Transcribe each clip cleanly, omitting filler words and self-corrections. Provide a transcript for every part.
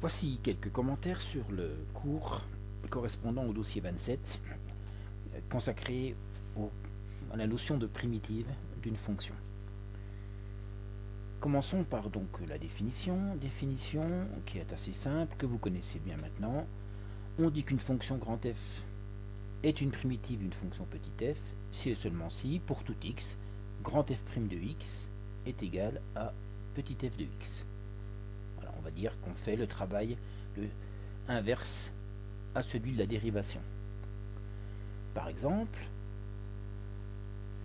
Voici quelques commentaires sur le cours correspondant au dossier 27 consacré à la notion de primitive d'une fonction. Commençons par donc la définition qui est assez simple, que vous connaissez bien maintenant. On dit qu'une fonction grand F est une primitive d'une fonction petit f si et seulement si, pour tout x, grand f' de x est égal à petit f de x. Voilà, on va dire qu'on fait le travail inverse à celui de la dérivation. Par exemple,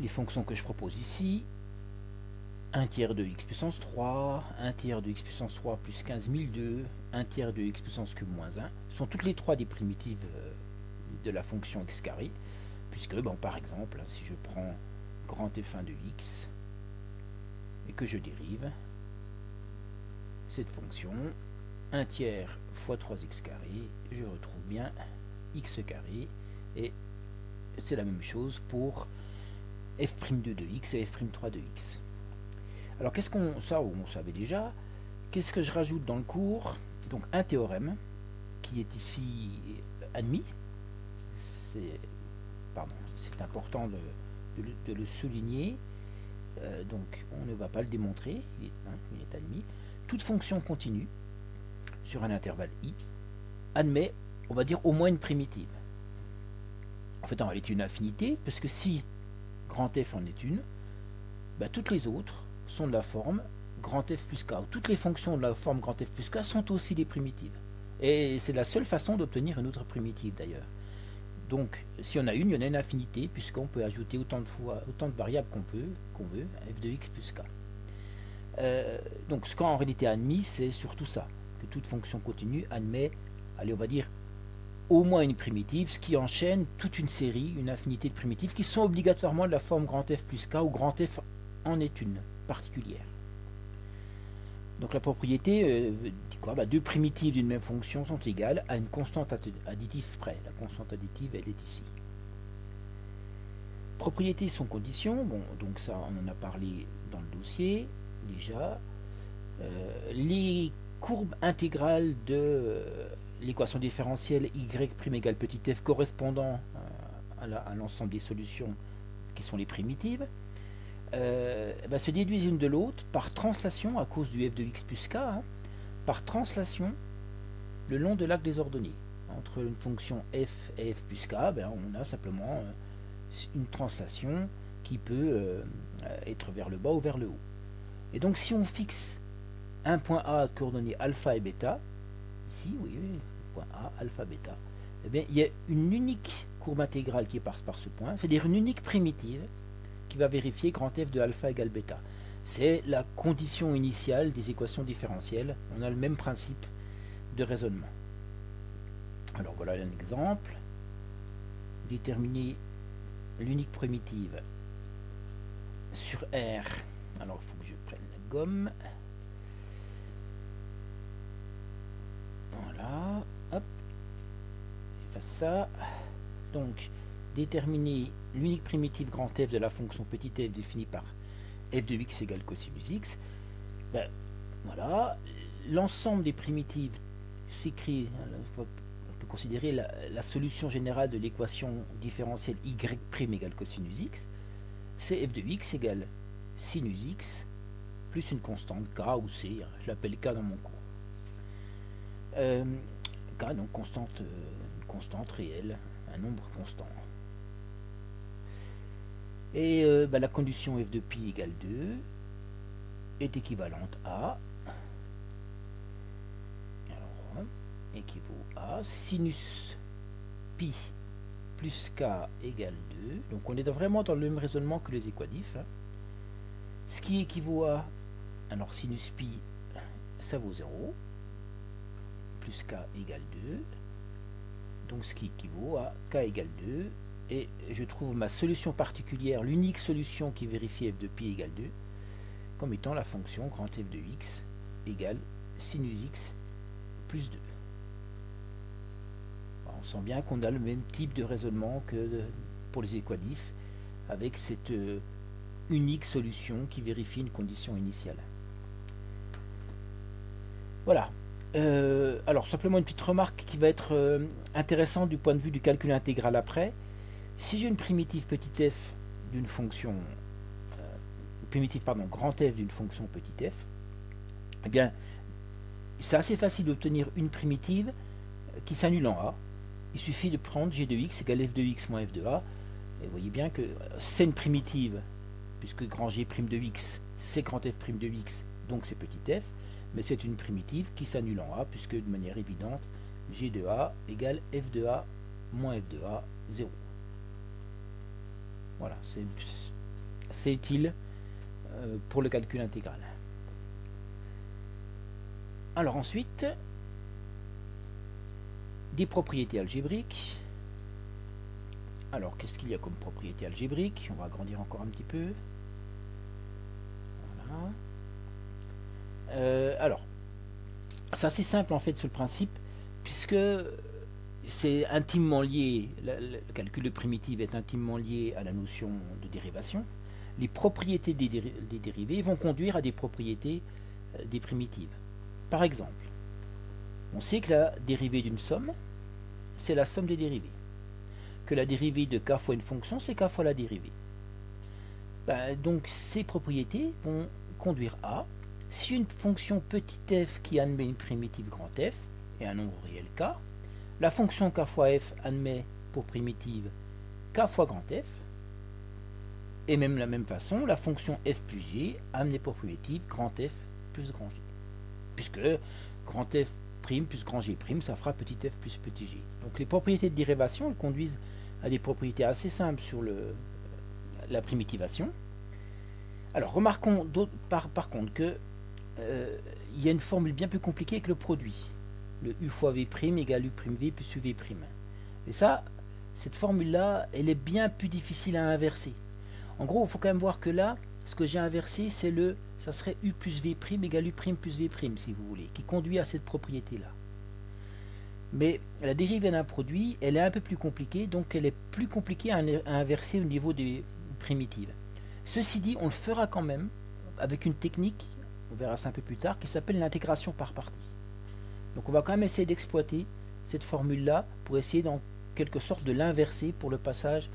les fonctions que je propose ici, 1 tiers de x puissance 3, 1 tiers de x puissance 3 plus 15002, 1 tiers de x puissance cube moins 1, sont toutes les trois des primitives de la fonction x carré, puisque, bon, par exemple, si je prends grand f1 de x et que je dérive cette fonction, 1 tiers fois 3x carré, je retrouve bien x carré, et c'est la même chose pour f'2 de x et f'3 de x. Alors qu'est-ce qu'on... ça on savait déjà. Qu'est-ce que je rajoute dans le cours? Donc un théorème qui est ici admis. C'est important de le souligner. Donc on ne va pas le démontrer, il est admis. Toute fonction continue sur un intervalle i admet, on va dire, au moins une primitive. En fait, en réalité, une infinité, parce que si grand F en est une, bah, toutes les autres sont de la forme grand F plus K. Toutes les fonctions de la forme grand F plus K sont aussi des primitives. Et c'est la seule façon d'obtenir une autre primitive, d'ailleurs. Donc, si on a une, il y en a une infinité, puisqu'on peut ajouter autant de variables qu'on veut, f de x plus k. Donc, ce qu'en réalité admis, c'est surtout ça, que toute fonction continue admet, allez, on va dire, au moins une primitive, ce qui enchaîne toute une série, une infinité de primitives, qui sont obligatoirement de la forme grand F plus k, où grand F en est une particulière. Donc la propriété dit quoi? Deux primitives d'une même fonction sont égales à une constante additive près. La constante additive, elle est ici. Propriétés sont conditions. Bon, donc ça, on en a parlé dans le dossier déjà. Les courbes intégrales de l'équation différentielle y' égale petit f correspondant à l'ensemble des solutions qui sont les primitives, se déduisent l'une de l'autre par translation à cause du f de x plus k, par translation le long de l'axe des ordonnées. Entre une fonction f et f plus k, on a simplement une translation qui peut être vers le bas ou vers le haut. Et donc si on fixe un point A à coordonnées alpha et bêta, ici, oui, point A, alpha, bêta, eh bien, il y a une unique courbe intégrale qui passe par ce point, c'est-à-dire une unique primitive qui va vérifier grand f de alpha égale bêta. C'est la condition initiale des équations différentielles. On a le même principe de raisonnement. Alors voilà un exemple. Déterminer l'unique primitive sur R. Alors il faut que je prenne la gomme. Voilà. Hop. Efface ça. Donc, déterminer l'unique primitive grand f de la fonction petit f définie par f de x égale cosinus x. Voilà. L'ensemble des primitives s'écrit, on peut considérer la solution générale de l'équation différentielle y' égale cosinus x. C'est f de x égale sinus x plus une constante k ou c, je l'appelle k dans mon cours. K, donc une constante réelle, un nombre constant. Et la condition f de pi égale 2 est équivalente à, alors, équivaut à sinus pi plus k égale 2. Donc on est vraiment dans le même raisonnement que les équadifs. Ce qui équivaut à, alors sinus pi, ça vaut 0, plus k égale 2. Donc ce qui équivaut à k égale 2. Et je trouve ma solution particulière, l'unique solution qui vérifie f de pi égale 2, comme étant la fonction grand f de x égale sinus x plus 2. Alors, on sent bien qu'on a le même type de raisonnement que pour les équadifs, avec cette unique solution qui vérifie une condition initiale. Voilà. Alors, simplement une petite remarque qui va être intéressante du point de vue du calcul intégral après. Si j'ai une primitive petit f d'une fonction, primitive, pardon, grand F d'une fonction petit f, eh bien, c'est assez facile d'obtenir une primitive qui s'annule en A. Il suffit de prendre g de x égale f de x moins f de a. Et vous voyez bien que c'est une primitive, puisque grand G' de x, c'est grand F' de x, donc c'est petit f. Mais c'est une primitive qui s'annule en A, puisque de manière évidente, g de a égale f de a moins f de a, 0. Voilà, c'est utile pour le calcul intégral. Alors ensuite, des propriétés algébriques. Alors, qu'est-ce qu'il y a comme propriété algébrique? On va agrandir encore un petit peu. Voilà. Alors, c'est assez simple en fait sur le principe, puisque c'est intimement lié, le calcul de primitive est intimement lié à la notion de dérivation. Les propriétés des dérivés vont conduire à des propriétés des primitives. Par exemple, on sait que la dérivée d'une somme, c'est la somme des dérivés. Que la dérivée de k fois une fonction, c'est k fois la dérivée. Donc ces propriétés vont conduire à, si une fonction petit f qui admet une primitive grand f et un nombre réel k, la fonction k fois f admet pour primitive k fois grand f, et même de la même façon, la fonction f plus g admet pour primitive grand f plus grand g. Puisque grand f prime plus grand g prime, ça fera petit f plus petit g. Donc les propriétés de dérivation elles conduisent à des propriétés assez simples sur la primitivation. Alors remarquons par contre que il y a une formule bien plus compliquée que le produit. Le u fois v' égale u' v plus uv'. Et ça, cette formule-là, elle est bien plus difficile à inverser. En gros, il faut quand même voir que là, ce que j'ai inversé, ça serait u plus v' égale u' plus v', si vous voulez, qui conduit à cette propriété-là. Mais la dérivée d'un produit, elle est un peu plus compliquée, donc elle est plus compliquée à inverser au niveau des primitives. Ceci dit, on le fera quand même avec une technique, on verra ça un peu plus tard, qui s'appelle l'intégration par partie. Donc on va quand même essayer d'exploiter cette formule-là pour essayer en quelque sorte de l'inverser pour le passage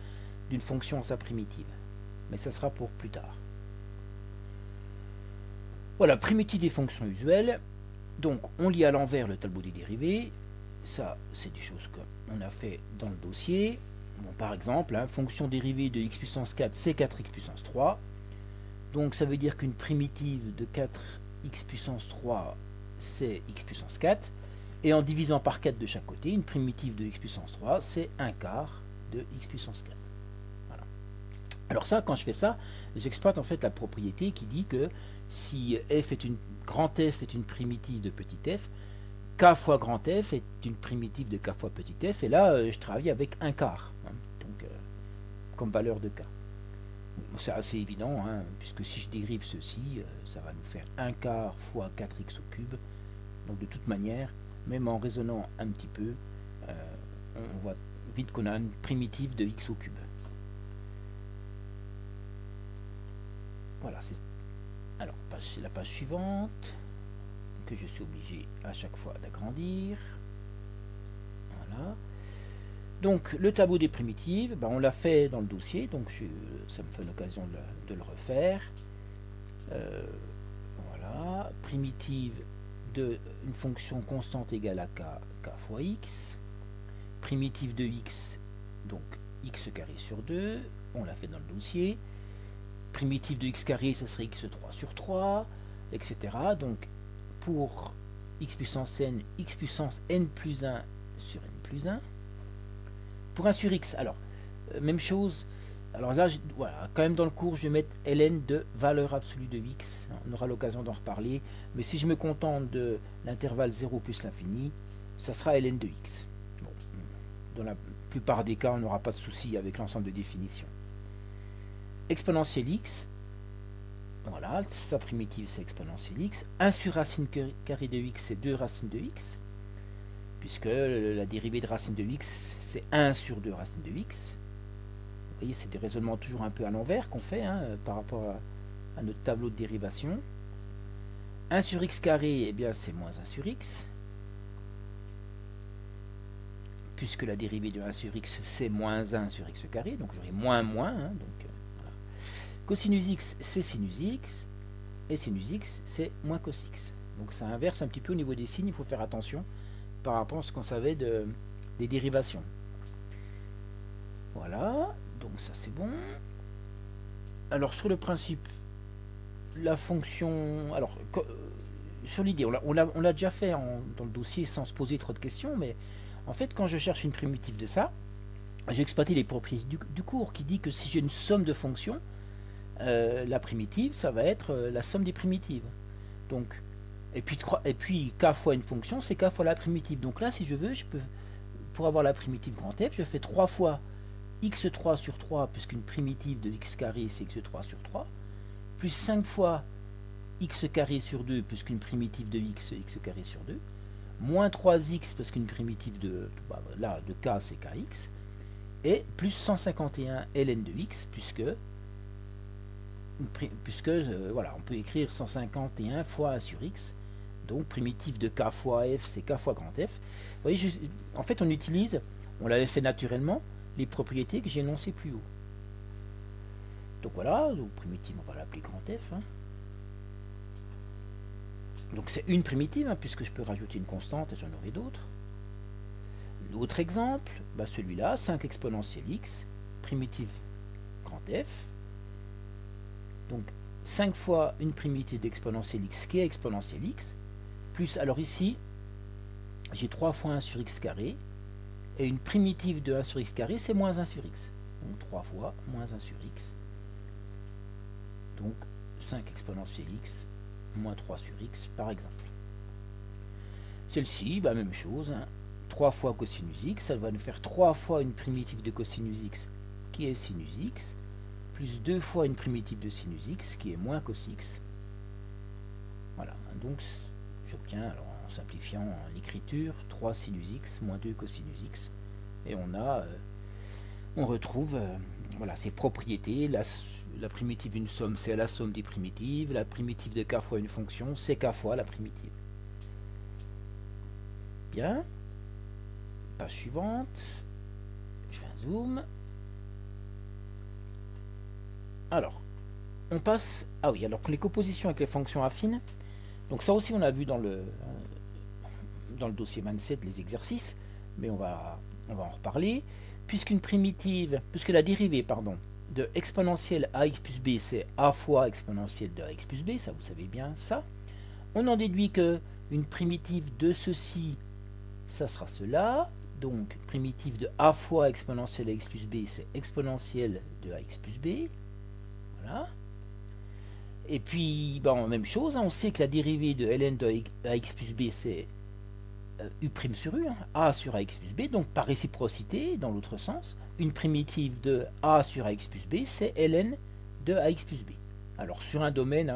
d'une fonction à sa primitive. Mais ça sera pour plus tard. Voilà, primitive des fonctions usuelles. Donc on lit à l'envers le tableau des dérivés. Ça, c'est des choses qu'on a fait dans le dossier. Bon, par exemple, fonction dérivée de x puissance 4, c'est 4x puissance 3. Donc ça veut dire qu'une primitive de 4x puissance 3, c'est x puissance 4. Et en divisant par 4 de chaque côté, une primitive de x puissance 3, c'est 1/4 de x puissance 4. Voilà. Alors ça, quand je fais ça, j'exploite en fait la propriété qui dit que si grand F est une primitive de petit f, k fois grand F est une primitive de k fois petit f, et là, je travaille avec 1/4, donc, comme valeur de k. C'est assez évident, puisque si je dérive ceci, ça va nous faire 1/4 fois 4x au cube. Donc de toute manière, même en raisonnant un petit peu, on voit vite qu'on a une primitive de x au cube. Voilà, alors c'est la page suivante que je suis obligé à chaque fois d'agrandir. Voilà. Donc le tableau des primitives, on l'a fait dans le dossier, donc ça me fait l'occasion de le refaire. Voilà, primitive de une fonction constante égale à k fois x, primitive de x, donc x carré sur 2, on l'a fait dans le dossier, primitive de x carré, ça serait x3 sur 3, etc. Donc pour x puissance n plus 1 sur n plus 1. Pour 1 sur x, alors, même chose. Alors là, voilà, quand même dans le cours, je vais mettre ln de valeur absolue de x. On aura l'occasion d'en reparler. Mais si je me contente de l'intervalle 0 plus l'infini, ça sera ln de x. Bon, dans la plupart des cas, on n'aura pas de souci avec l'ensemble de définitions. Exponentielle x, voilà, sa primitive c'est exponentielle x. 1 sur racine carrée de x, c'est 2 racines de x. Puisque la dérivée de racine de x, c'est 1 sur 2 racines de x. Vous voyez, c'est des raisonnements toujours un peu à l'envers qu'on fait par rapport à notre tableau de dérivation. 1 sur x carré, eh bien, c'est moins 1 sur x. puisque la dérivée de 1 sur x, c'est moins 1 sur x carré, donc j'aurai moins moins. Hein, donc, voilà. Cosinus x, c'est sinus x, et sinus x, c'est moins cos x. Donc ça inverse un petit peu au niveau des signes, il faut faire attention par rapport à ce qu'on savait des dérivations. Voilà, donc ça c'est bon. Alors sur le principe, la fonction... Alors, sur l'idée, on l'a déjà fait dans le dossier sans se poser trop de questions, mais en fait, quand je cherche une primitive de ça, j'ai exploité les propriétés du cours qui dit que si j'ai une somme de fonctions, la primitive, ça va être la somme des primitives. Donc, et puis k fois une fonction, c'est k fois la primitive. Donc là, si je veux, pour avoir la primitive grand F, je fais 3 fois x3 sur 3, puisqu'une primitive de x carré, c'est x3 sur 3, plus 5 fois x carré sur 2, puisqu'une primitive de x, c'est x carré sur 2, moins 3x, parce qu'une primitive de k, c'est kx, et plus 151 ln de x, puisque voilà, on peut écrire 151 fois 1 sur x, donc primitive de k fois f, c'est k fois grand F. Vous voyez, en fait, on l'avait fait naturellement, les propriétés que j'ai énoncées plus haut. Donc voilà, donc primitive, on va l'appeler grand F. Hein. Donc c'est une primitive, hein, puisque je peux rajouter une constante et j'en aurai d'autres. L'autre exemple, celui-là, 5 exponentielle x, primitive grand F. Donc 5 fois une primitive d'exponentielle x qui est exponentielle x, plus, alors ici, j'ai 3 fois 1 sur x carré, et une primitive de 1 sur x carré, c'est moins 1 sur x. Donc 3 fois moins 1 sur x. Donc 5 exponentielle x, moins 3 sur x, par exemple. Celle-ci, même chose, hein, 3 fois cosinus x, ça va nous faire 3 fois une primitive de cosinus x, qui est sinus x, plus 2 fois une primitive de sinus x, qui est moins cos x. Voilà, donc j'obtiens, alors en simplifiant l'écriture, 3 sinus x moins 2 cosinus x, et on retrouve voilà, ces propriétés. La primitive d'une somme, c'est la somme des primitives, la primitive de k fois une fonction, c'est k fois la primitive. Bien, page suivante, je fais un zoom. Alors, on passe, alors les compositions avec les fonctions affines, donc ça aussi on a vu dans le dossier mindset les exercices, mais on va en reparler, puisque la dérivée, de exponentielle ax plus b, c'est a fois exponentielle de ax plus b, ça vous savez bien ça, on en déduit que une primitive de ceci, ça sera cela, donc primitive de a fois exponentielle ax plus b, c'est exponentielle de ax plus b, voilà. Et puis, même chose, hein, on sait que la dérivée de ln de ax plus b, c'est u' sur u, hein, a sur ax plus b, donc par réciprocité, dans l'autre sens, une primitive de a sur ax plus b, c'est ln de ax plus b. Alors sur un domaine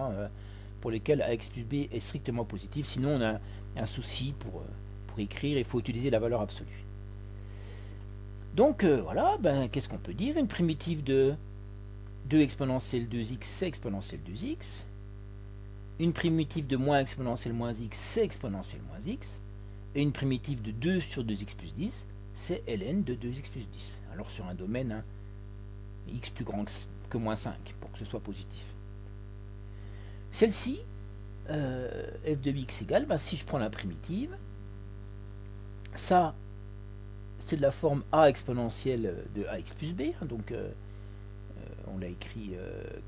pour lequel ax plus b est strictement positif, sinon on a un souci pour écrire, il faut utiliser la valeur absolue. Donc voilà, qu'est-ce qu'on peut dire? Une primitive de 2 exponentielle 2x, c'est exponentielle 2x. Une primitive de moins exponentielle moins x, c'est exponentielle moins x. Et une primitive de 2 sur 2x plus 10, c'est ln de 2x plus 10. Alors sur un domaine, hein, x plus grand que moins 5, pour que ce soit positif. Celle-ci, f de x égale, si je prends la primitive, ça, c'est de la forme a exponentielle de ax plus b, hein, donc on l'a écrit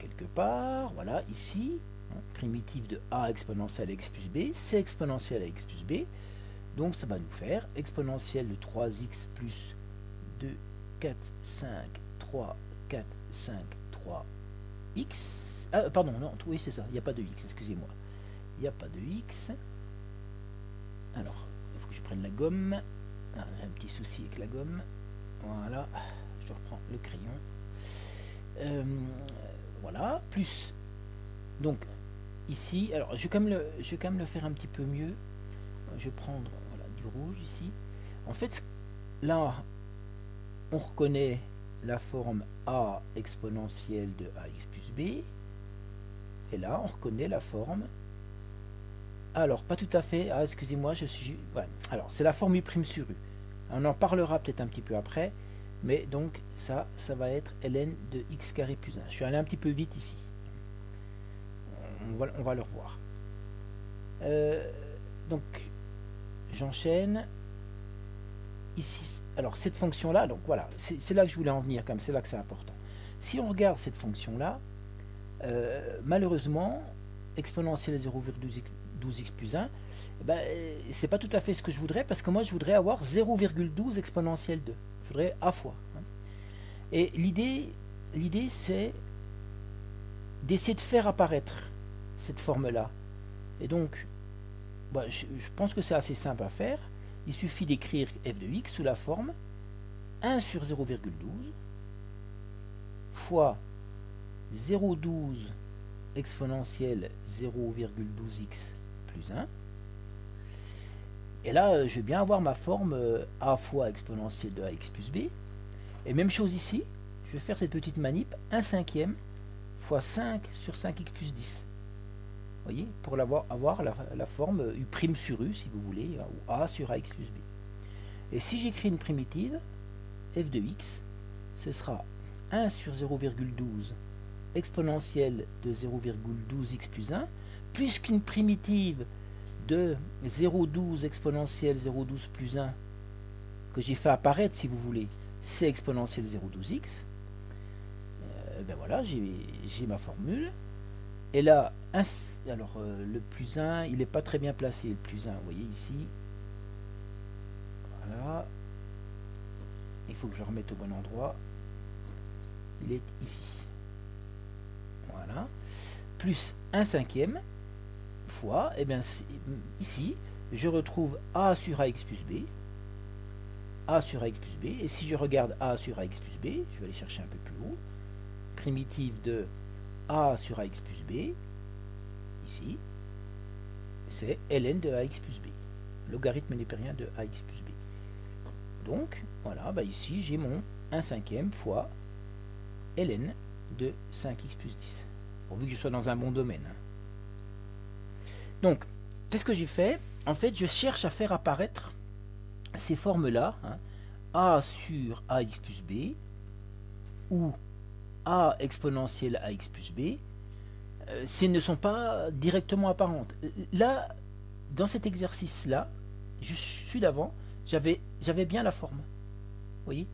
quelque part, voilà, ici, hein, primitive de a exponentielle à x plus b, c'est exponentielle à x plus b, donc ça va nous faire exponentielle de 3x plus 2, 4, 5, 3, 4, 5, 3, x, pardon, non, oui c'est ça, il n'y a pas de x, excusez-moi, il n'y a pas de x, alors, il faut que je prenne la gomme, j'ai un petit souci avec la gomme, voilà, je reprends le crayon, voilà, plus, donc, ici, alors je vais quand même le faire un petit peu mieux, je vais prendre du rouge ici, en fait, là, on reconnaît la forme a exponentielle de ax plus b, et là, on reconnaît la forme, alors, pas tout à fait, excusez-moi, alors, c'est la forme u' sur u, On en parlera peut-être un petit peu après, mais donc ça va être ln de x carré plus 1. Je suis allé un petit peu vite ici. On va le revoir. Donc, j'enchaîne. Ici, alors cette fonction-là, donc voilà, c'est là que je voulais en venir, comme c'est là que c'est important. Si on regarde cette fonction-là, malheureusement, exponentielle 0,12x plus 1, ben, c'est pas tout à fait ce que je voudrais, parce que moi je voudrais avoir 0,12 exponentielle 2. Je voudrais a fois. Et l'idée c'est d'essayer de faire apparaître cette forme-là. Et donc, ben, je pense que c'est assez simple à faire. Il suffit d'écrire f de x sous la forme 1 sur 0,12 fois 0,12 exponentielle 0,12x plus 1. Et là, je vais bien avoir ma forme a fois exponentielle de ax plus b. Et même chose ici, je vais faire cette petite manip 1 cinquième fois 5 sur 5x plus 10. Vous voyez, pour avoir la forme u' sur u, si vous voulez, ou a sur ax plus b. Et si j'écris une primitive, f de x, ce sera 1 sur 0,12 exponentielle de 0,12x plus 1, puisqu'une primitive de 0,12 exponentielle 0,12 plus 1, que j'ai fait apparaître, si vous voulez, c'est exponentielle 0,12x. Ben voilà, j'ai ma formule. Et là, alors le plus 1, il n'est pas très bien placé, le plus 1, vous voyez ici. Voilà. Il faut que je le remette au bon endroit. Il est ici. Voilà. Plus 1 cinquième fois, et bien ici, je retrouve a sur ax plus b. A sur ax plus b. Et si je regarde a sur ax plus b, je vais aller chercher un peu plus haut. Primitive de a sur ax plus b, ici, c'est ln de ax plus b, logarithme népérien de ax plus b. Donc, voilà, bah ici j'ai mon 1 cinquième fois ln de 5x plus 10, pourvu que je sois dans un bon domaine. Donc, qu'est-ce que j'ai fait? En fait, je cherche à faire apparaître ces formes-là, hein, a sur ax plus b, ou a exponentielle ax plus b, s'ils ne sont pas directement apparentes. Là, dans cet exercice-là, je suis d'avant, j'avais bien la forme. Vous voyez,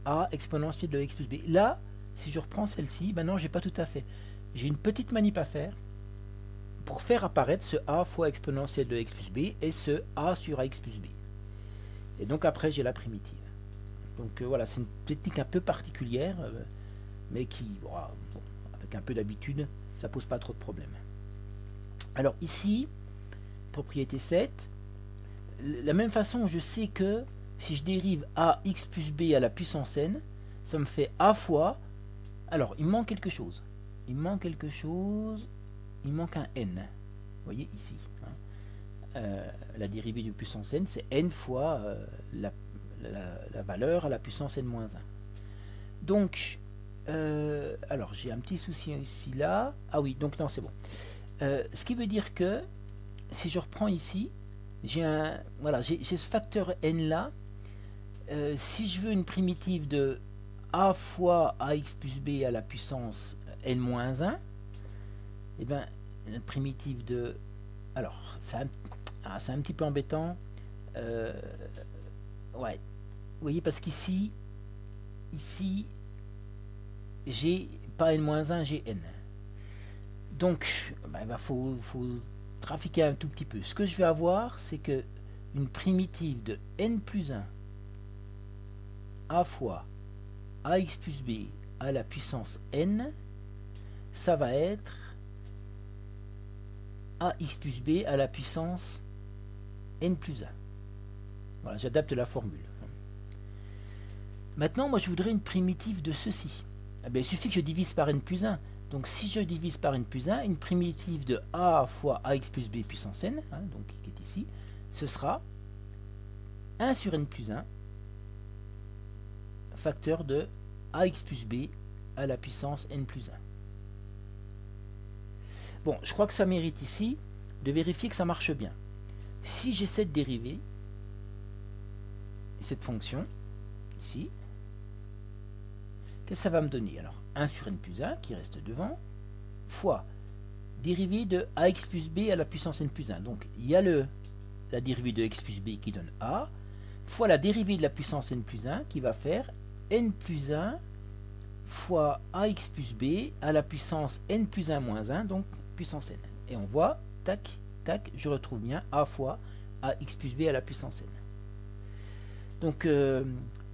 a exponentielle de x plus b. Là, si je reprends celle-ci, maintenant j'ai pas tout à fait. J'ai une petite manip à faire pour faire apparaître ce a fois exponentielle de x plus b et ce a sur ax plus b. Et donc après, j'ai la primitive. Donc voilà, c'est une technique un peu particulière, mais qui, bon, avec un peu d'habitude, ça pose pas trop de problèmes. Alors ici, propriété 7, la même façon, je sais que si je dérive ax plus b à la puissance n, ça me fait a fois, alors il me manque quelque chose, il manque un n, vous voyez ici, hein. La dérivée de puissance n, c'est n fois la valeur à la puissance n-1. Donc, alors j'ai un petit souci ici là. Ah oui, donc non, c'est bon. Ce qui veut dire que si je reprends ici, j'ai ce facteur n là. Si je veux une primitive de a fois ax plus b à la puissance n-1, et bien une primitive de, alors c'est un petit peu embêtant. Ouais, vous voyez, parce qu'ici j'ai pas n-1, j'ai n. Donc, il faut trafiquer un tout petit peu. Ce que je vais avoir, c'est que une primitive de n plus 1 a fois ax plus b à la puissance n, ça va être ax plus b à la puissance n plus 1. Voilà, j'adapte la formule. Maintenant, moi, je voudrais une primitive de ceci. Eh bien, il suffit que je divise par n plus 1. Donc, si je divise par n plus 1, une primitive de a fois ax plus b puissance n, hein, donc qui est ici, ce sera 1 sur n plus 1, facteur de ax plus b à la puissance n plus 1. Bon, je crois que ça mérite ici de vérifier que ça marche bien. Si j'essaie de dériver, cette fonction, ici, qu'est-ce que ça va me donner? Alors, 1 sur n plus 1 qui reste devant, fois dérivée de ax plus b à la puissance n plus 1. Donc, il y a la dérivée de x plus b qui donne a, fois la dérivée de la puissance n plus 1 qui va faire n plus 1 fois ax plus b à la puissance n plus 1 moins 1, donc puissance n. Et on voit, tac, tac, je retrouve bien a fois ax plus b à la puissance n. Donc,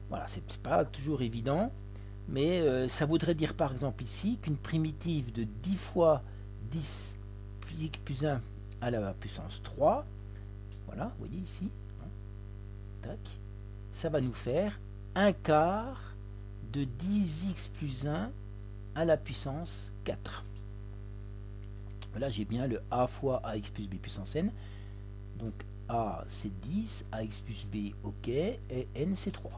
voilà, c'est pas toujours évident, mais ça voudrait dire par exemple ici qu'une primitive de 10 fois 10 plus 1 à la puissance 3, voilà, vous voyez ici, hein, tac, ça va nous faire 1 quart de 10x plus 1 à la puissance 4. Là, j'ai bien le a fois ax plus b puissance n. Donc, a, c'est 10, ax plus b, ok, et n, c'est 3.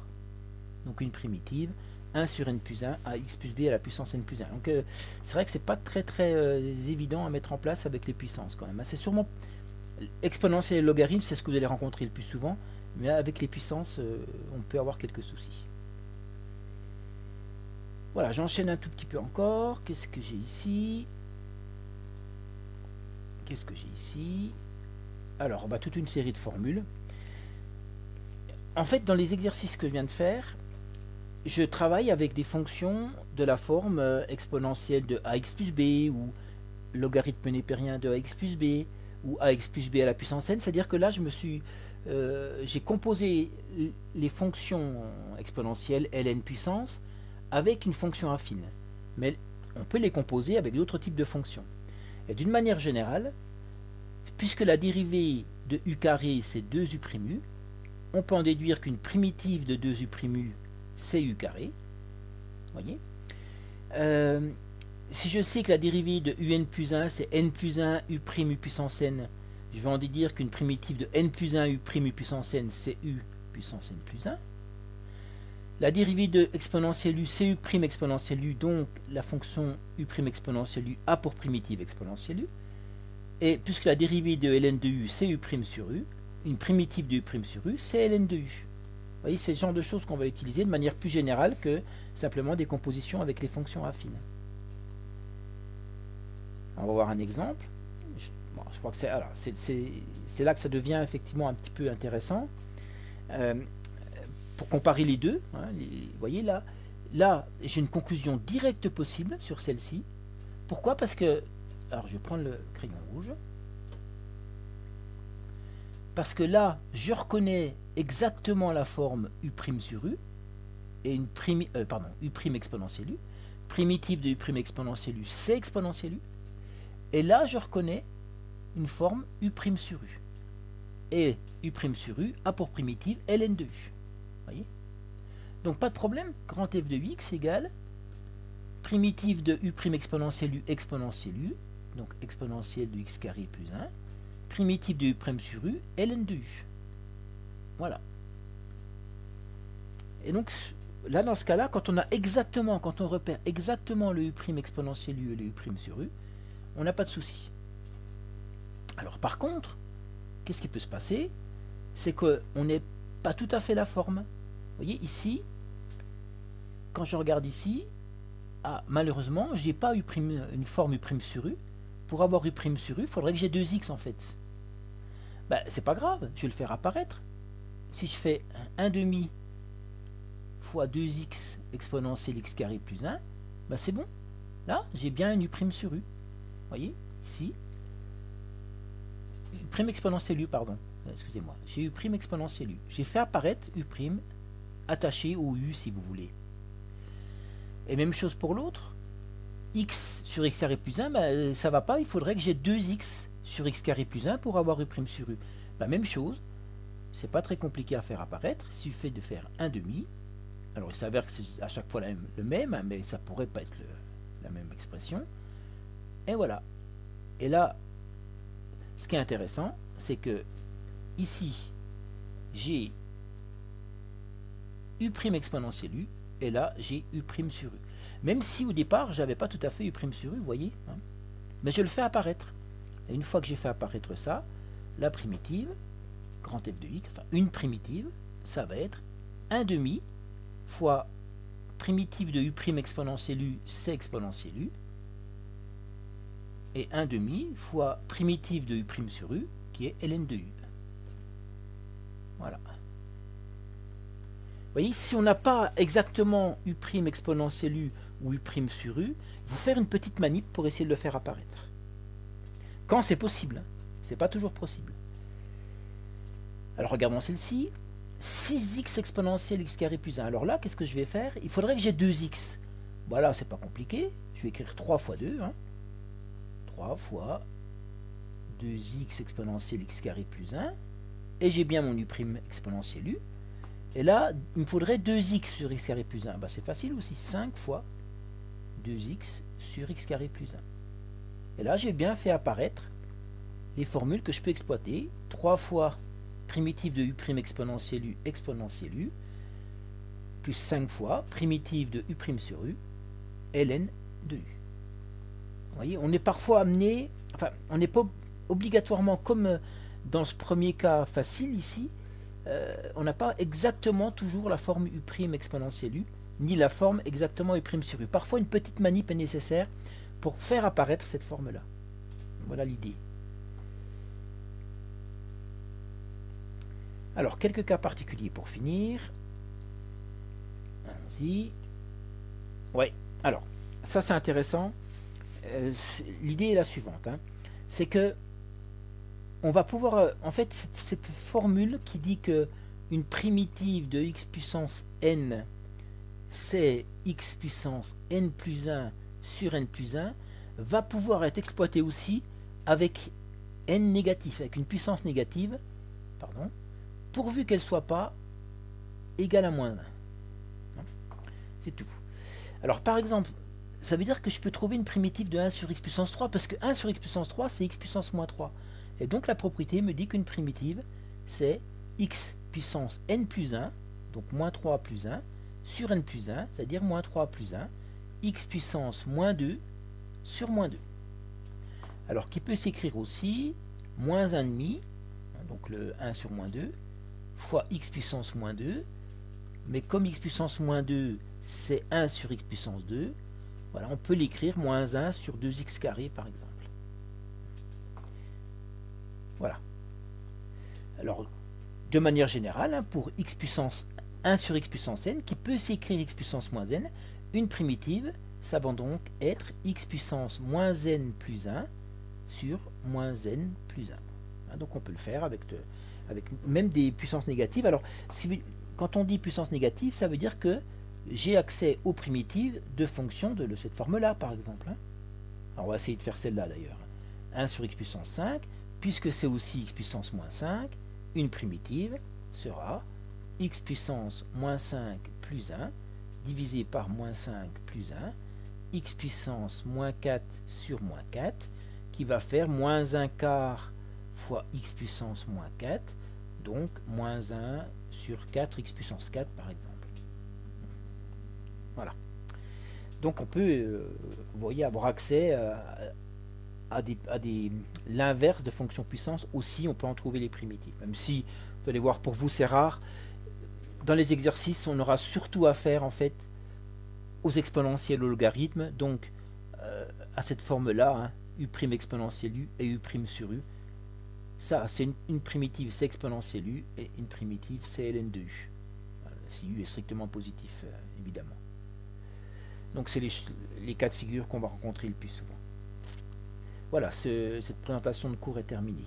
Donc, une primitive, 1 sur n plus 1, ax plus b à la puissance n plus 1. Donc, c'est vrai que c'est pas très évident à mettre en place avec les puissances quand même. C'est sûrement exponentielle et logarithme, c'est ce que vous allez rencontrer le plus souvent, mais avec les puissances, on peut avoir quelques soucis. Voilà, j'enchaîne un tout petit peu encore. Qu'est-ce que j'ai ici? Qu'est-ce que j'ai ici? Alors, toute une série de formules. En fait, dans les exercices que je viens de faire, je travaille avec des fonctions de la forme exponentielle de ax plus b, ou logarithme népérien de ax plus b, ou ax plus b à la puissance n. C'est-à-dire que là, j'ai composé les fonctions exponentielles ln puissance avec une fonction affine. Mais on peut les composer avec d'autres types de fonctions. Et d'une manière générale, puisque la dérivée de u carré c'est 2u', on peut en déduire qu'une primitive de 2u', c'est u carré. Voyez. Si je sais que la dérivée de un plus 1 c'est n plus 1 u' puissance n, je vais en déduire qu'une primitive de n plus 1 u' puissance n c'est u puissance n plus 1. La dérivée de exponentielle u, c'est u' exponentielle u, donc la fonction u' exponentielle u a pour primitive exponentielle u. Et puisque la dérivée de ln de u, c'est u' sur u, une primitive de u' sur u, c'est ln de u. Vous voyez, c'est le genre de choses qu'on va utiliser de manière plus générale que simplement des compositions avec les fonctions affines. On va voir un exemple. Je crois que c'est là que ça devient effectivement un petit peu intéressant. Pour comparer les deux, hein, vous voyez là j'ai une conclusion directe possible sur celle-ci. Pourquoi? Parce que, alors je vais prendre le crayon rouge, parce que là je reconnais exactement la forme u' sur u, et une u' exponentielle u, primitive de u' exponentielle u, c'est exponentielle u, et là je reconnais une forme u' sur u, et u' sur u a pour primitive ln de u. Voyez. Donc pas de problème, grand f de x égale primitive de u' exponentielle u, donc exponentielle de x carré plus 1, primitive de u' sur u, ln de u. Voilà. Et donc là, dans ce cas-là, quand on repère exactement le u' exponentielle u et le u' sur u, on n'a pas de souci. Alors par contre, qu'est-ce qui peut se passer? C'est qu'on n'est pas tout à fait la forme. Vous voyez ici, quand je regarde ici, malheureusement, j'ai pas une forme u' sur u. Pour avoir u' sur u, il faudrait que j'ai 2x en fait. C'est pas grave, je vais le faire apparaître. Si je fais 1 demi fois 2x exponentielle x carré plus 1, c'est bon. Là, j'ai bien un u' sur u. Vous voyez, ici, u' exponentielle u, pardon. Excusez-moi, j'ai u' exponentielle u. J'ai fait apparaître u' attaché au u si vous voulez. Et même chose pour l'autre. X sur x carré plus 1, ça va pas, il faudrait que j'ai 2x sur x carré plus 1 pour avoir u' sur u. Même chose, c'est pas très compliqué à faire apparaître, il suffit de faire 1 demi. Alors il s'avère que c'est à chaque fois le même, mais ça pourrait pas être la même expression. Et voilà. Et là, ce qui est intéressant, c'est que ici, j'ai u' exponentielle u, et là, j'ai u' sur u. Même si au départ, j'avais pas tout à fait u' sur u, vous voyez, hein, mais je le fais apparaître. Et une fois que j'ai fait apparaître ça, la primitive, grand f de x, enfin une primitive, ça va être 1 demi fois primitive de u' exponentielle u, c'est exponentielle u, et 1 demi fois primitive de u' sur u, qui est ln de u. Voilà. Vous voyez, si on n'a pas exactement u' exponentielle u ou u' sur u, il faut faire une petite manip pour essayer de le faire apparaître. Quand c'est possible, hein. C'est pas toujours possible. Alors regardons celle-ci. 6x exponentielle x carré plus 1. Alors là, qu'est-ce que je vais faire? Il faudrait que j'ai 2x. Voilà, c'est pas compliqué. Je vais écrire 3 fois 2. Hein. 3 fois 2x exponentielle x carré plus 1. Et j'ai bien mon u' exponentielle u. Et là, il me faudrait 2x sur x carré plus 1. Bah, c'est facile aussi. 5 fois 2x sur x carré plus 1. Et là, j'ai bien fait apparaître les formules que je peux exploiter. 3 fois primitive de u' exponentielle u, plus 5 fois primitive de u' sur u, ln de u. Vous voyez, on est parfois amené, enfin, on n'est pas obligatoirement comme dans ce premier cas facile ici, on n'a pas exactement toujours la forme u' exponentielle u, ni la forme exactement u' sur u. Parfois, une petite manip est nécessaire pour faire apparaître cette forme-là. Voilà l'idée. Alors, quelques cas particuliers pour finir. Allons-y. Ouais, alors, ça c'est intéressant. L'idée est la suivante. Hein. C'est que on va pouvoir... en fait, cette formule qui dit que une primitive de x puissance n, c'est x puissance n plus 1 sur n plus 1, va pouvoir être exploitée aussi avec n négatif, avec une puissance négative, pardon, pourvu qu'elle ne soit pas égale à moins 1. C'est tout. Alors par exemple, ça veut dire que je peux trouver une primitive de 1 sur x puissance 3, parce que 1 sur x puissance 3, c'est x puissance moins 3. Et donc la propriété me dit qu'une primitive, c'est x puissance n plus 1, donc moins 3 plus 1, sur n plus 1, c'est-à-dire moins 3 plus 1, x puissance moins 2 sur moins 2. Alors qui peut s'écrire aussi moins 1,5, donc le 1 sur moins 2, fois x puissance moins 2, mais comme x puissance moins 2 c'est 1 sur x puissance 2, voilà, on peut l'écrire moins 1 sur 2x carré par exemple. Voilà. Alors, de manière générale, hein, pour x puissance 1 sur x puissance n, qui peut s'écrire x puissance moins n, une primitive, ça va donc être x puissance moins n plus 1 sur moins n plus 1. Hein, donc on peut le faire avec même des puissances négatives. Alors, quand on dit puissance négative, ça veut dire que j'ai accès aux primitives de fonctions de cette forme-là, par exemple. Hein. Alors, on va essayer de faire celle-là, d'ailleurs. 1 sur x puissance 5, puisque c'est aussi x puissance moins 5, une primitive sera x puissance moins 5 plus 1, divisé par moins 5 plus 1, x puissance moins 4 sur moins 4, qui va faire moins 1 quart fois x puissance moins 4, donc moins 1 sur 4 x puissance 4 par exemple. Voilà. Donc on peut, vous voyez, avoir accès à l'inverse de fonctions puissance aussi, on peut en trouver les primitives. Même si, vous allez voir, pour vous c'est rare. Dans les exercices, on aura surtout affaire en fait aux exponentielles au logarithme, donc à cette forme-là, hein, u' exponentielle u et u' sur u. Ça, c'est une primitive, c'est exponentielle u, et une primitive, c'est ln de u. Voilà, si u est strictement positif, évidemment. Donc c'est les cas de figure qu'on va rencontrer le plus souvent. Voilà, cette présentation de cours est terminée.